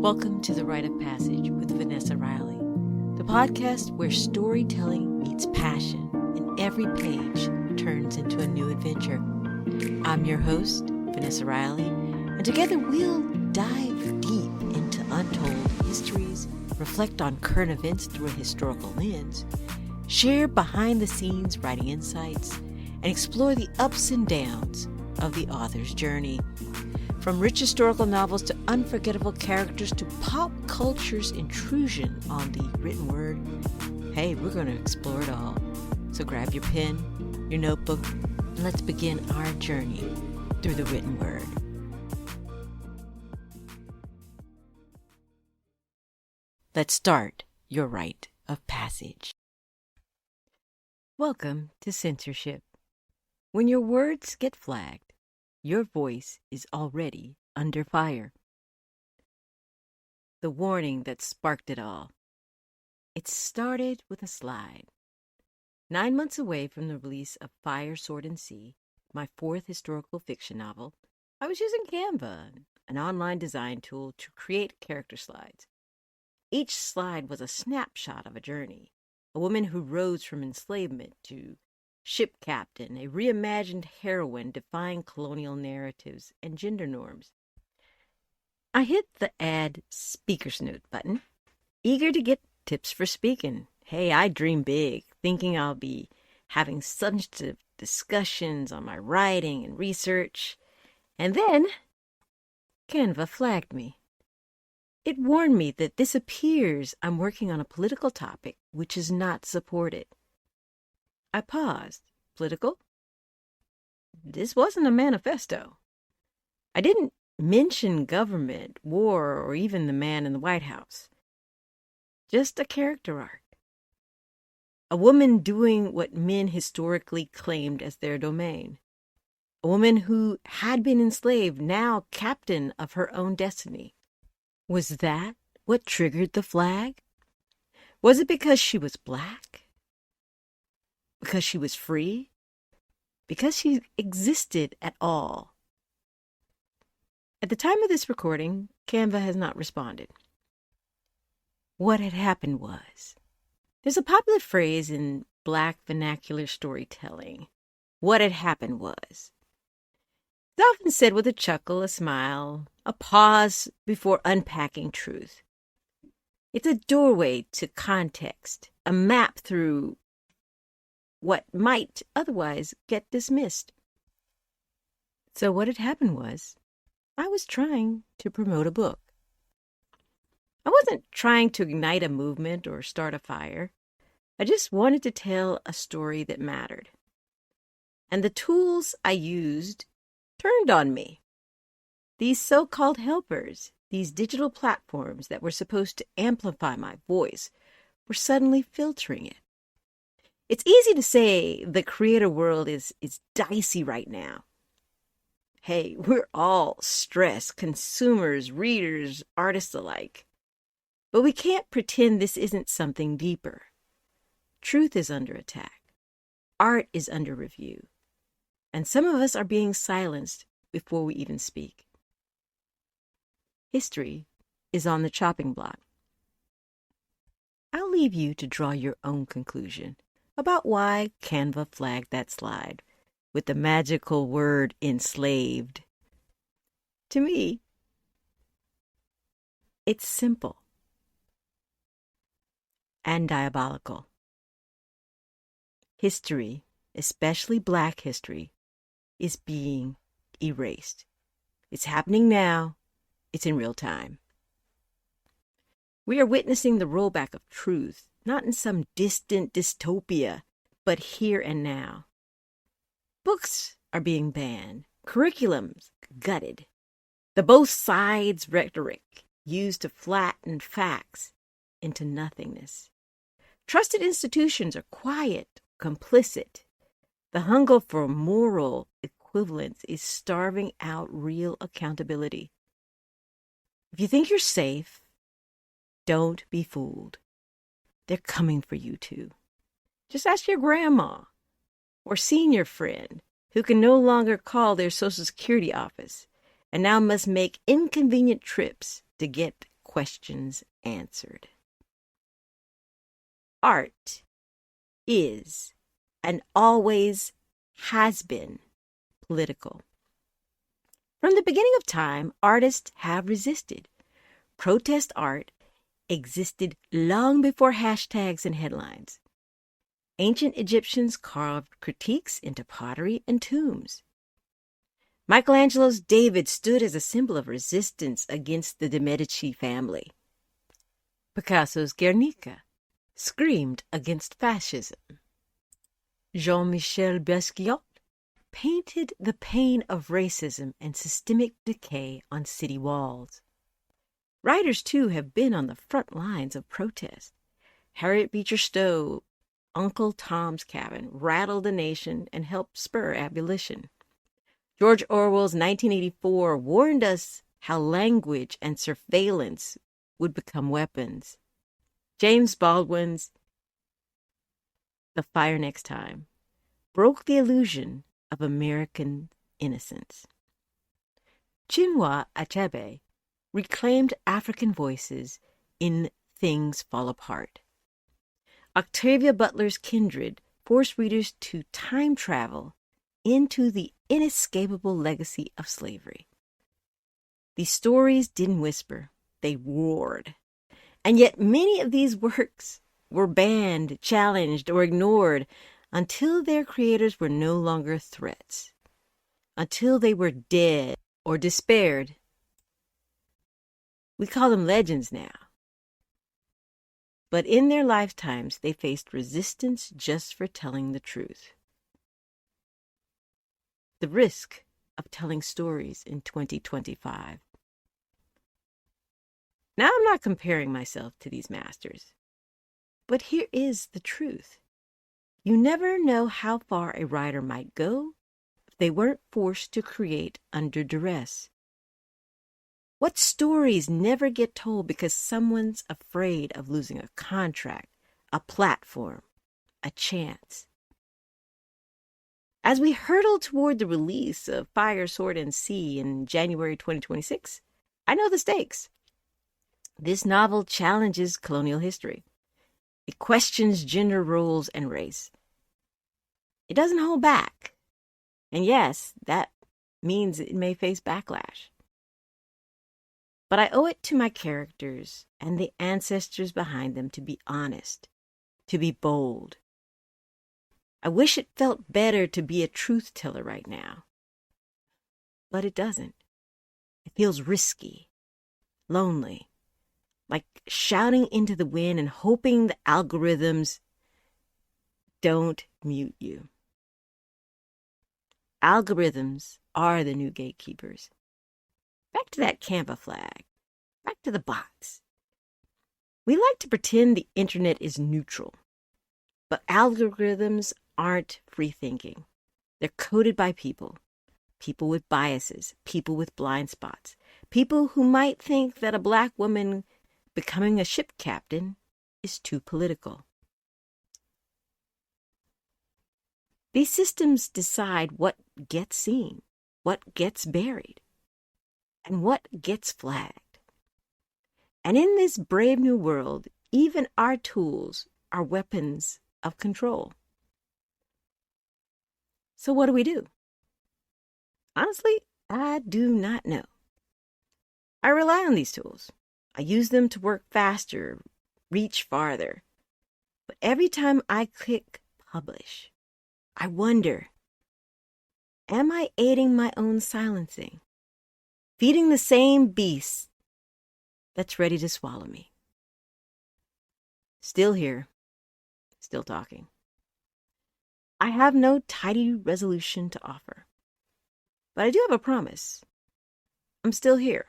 Welcome to The Rite of Passage with Vanessa Riley, the podcast where storytelling meets passion and every page turns into a new adventure. I'm your host, Vanessa Riley, and together we'll dive deep into untold histories, reflect on current events through a historical lens, share behind-the-scenes writing insights, and explore the ups and downs of the author's journey. From rich historical novels to unforgettable characters to pop culture's intrusion on the written word, hey, we're going to explore it all. So grab your pen, your notebook, and let's begin our journey through the written word. Let's start your rite of passage. Welcome to Censorship. When your words get flagged, your voice is already under fire. The warning that sparked it all. It started with a slide. 9 months away from the release of Fire, Sword, and Sea, my fourth historical fiction novel, I was using Canva, an online design tool, to create character slides. Each slide was a snapshot of a journey, a woman who rose from enslavement to ship captain, a reimagined heroine defying colonial narratives and gender norms. I hit the Add Speaker's Note button, eager to get tips for speaking. Hey, I dream big, thinking I'll be having substantive discussions on my writing and research. And then Canva flagged me. It warned me that this appears I'm working on a political topic which is not supported. I paused. Political? This wasn't a manifesto. I didn't mention government, war, or even the man in the White House. Just a character arc. A woman doing what men historically claimed as their domain. A woman who had been enslaved, now captain of her own destiny. Was that what triggered the flag? Was it because she was Black? Because she was free? Because she existed at all? At the time of this recording, Canva has not responded. What had happened was, there's a popular phrase in Black vernacular storytelling. What had happened was. It's often said with a chuckle, a smile, a pause before unpacking truth. It's a doorway to context, a map through what might otherwise get dismissed. So what had happened was, I was trying to promote a book. I wasn't trying to ignite a movement or start a fire. I just wanted to tell a story that mattered. And the tools I used turned on me. These so-called helpers, these digital platforms that were supposed to amplify my voice, were suddenly filtering it. It's easy to say the creator world is dicey right now. Hey, we're all stressed, consumers, readers, artists alike. But we can't pretend this isn't something deeper. Truth is under attack. Art is under review. And some of us are being silenced before we even speak. History is on the chopping block. I'll leave you to draw your own conclusion about why Canva flagged that slide with the magical word enslaved. To me, it's simple and diabolical. History, especially Black history, is being erased. It's happening now. It's in real time. We are witnessing the rollback of truth, not in some distant dystopia, but here and now. Books are being banned, curriculums gutted. The both sides rhetoric used to flatten facts into nothingness. Trusted institutions are quiet, complicit. The hunger for moral equivalence is starving out real accountability. If you think you're safe, don't be fooled. They're coming for you too. Just ask your grandma or senior friend who can no longer call their Social Security office and now must make inconvenient trips to get questions answered. Art is and always has been political. From the beginning of time, artists have resisted. Protest art existed long before hashtags and headlines. Ancient Egyptians carved critiques into pottery and tombs. Michelangelo's David stood as a symbol of resistance against the de Medici family. Picasso's Guernica screamed against fascism. Jean-Michel Basquiat painted the pain of racism and systemic decay on city walls. Writers, too, have been on the front lines of protest. Harriet Beecher Stowe, Uncle Tom's Cabin, rattled the nation and helped spur abolition. George Orwell's 1984 warned us how language and surveillance would become weapons. James Baldwin's The Fire Next Time broke the illusion of American innocence. Chinua Achebe reclaimed African voices in Things Fall Apart. Octavia Butler's Kindred forced readers to time travel into the inescapable legacy of slavery. These stories didn't whisper, they roared. And yet many of these works were banned, challenged, or ignored until their creators were no longer threats, until they were dead or despaired. We call them legends now. But in their lifetimes, they faced resistance just for telling the truth. The risk of telling stories in 2025. Now, I'm not comparing myself to these masters, but here is the truth. You never know how far a writer might go if they weren't forced to create under duress. What stories never get told because someone's afraid of losing a contract, a platform, a chance? As we hurtle toward the release of Fire, Sword, and Sea in January 2026, I know the stakes. This novel challenges colonial history. It questions gender roles and race. It doesn't hold back. And yes, that means it may face backlash. But I owe it to my characters and the ancestors behind them to be honest, to be bold. I wish it felt better to be a truth teller right now. But it doesn't. It feels risky, lonely, like shouting into the wind and hoping the algorithms don't mute you. Algorithms are the new gatekeepers. Back to that Canva flag. Back to the bots. We like to pretend the internet is neutral, but algorithms aren't free thinking. They're coded by people with biases, people with blind spots, people who might think that a Black woman becoming a ship captain is too political. These systems decide what gets seen, what gets buried, and what gets flagged. And in this brave new world, even our tools are weapons of control. So what do we do? Honestly, I do not know. I rely on these tools. I use them to work faster, reach farther. But every time I click publish, I wonder, am I aiding my own silencing? Feeding the same beast that's ready to swallow me? Still here, still talking. I have no tidy resolution to offer, but I do have a promise. I'm still here.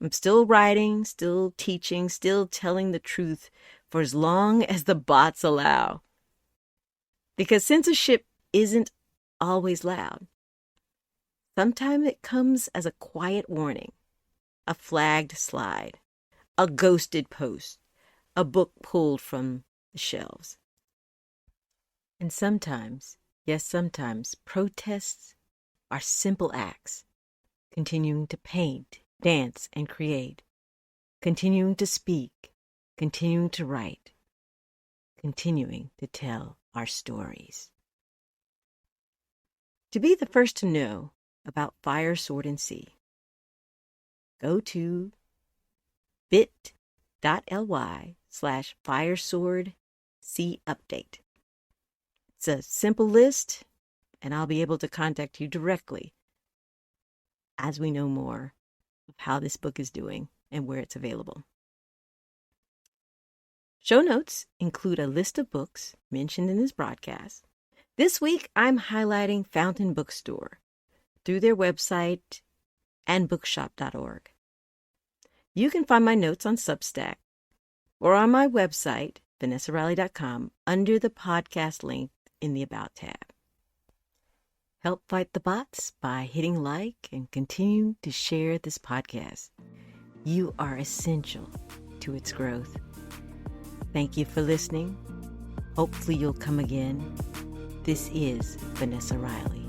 I'm still writing, still teaching, still telling the truth for as long as the bots allow. Because censorship isn't always loud. Sometimes it comes as a quiet warning, a flagged slide, a ghosted post, a book pulled from the shelves. And sometimes, yes, sometimes, protests are simple acts, continuing to paint, dance, and create. continuing to speak, continuing to write, continuing to tell our stories. To be the first to know about Fire, Sword, and Sea, go to bit.ly/fireswordseaupdate. It's a simple list, and I'll be able to contact you directly as we know more of how this book is doing and where it's available. Show notes include a list of books mentioned in this broadcast. This week, I'm highlighting Fountain Bookstore through their website and bookshop.org. You can find my notes on Substack or on my website, vanessariley.com, under the podcast link in the About tab. Help fight the bots by hitting like and continue to share this podcast. You are essential to its growth. Thank you for listening. Hopefully you'll come again. This is Vanessa Riley.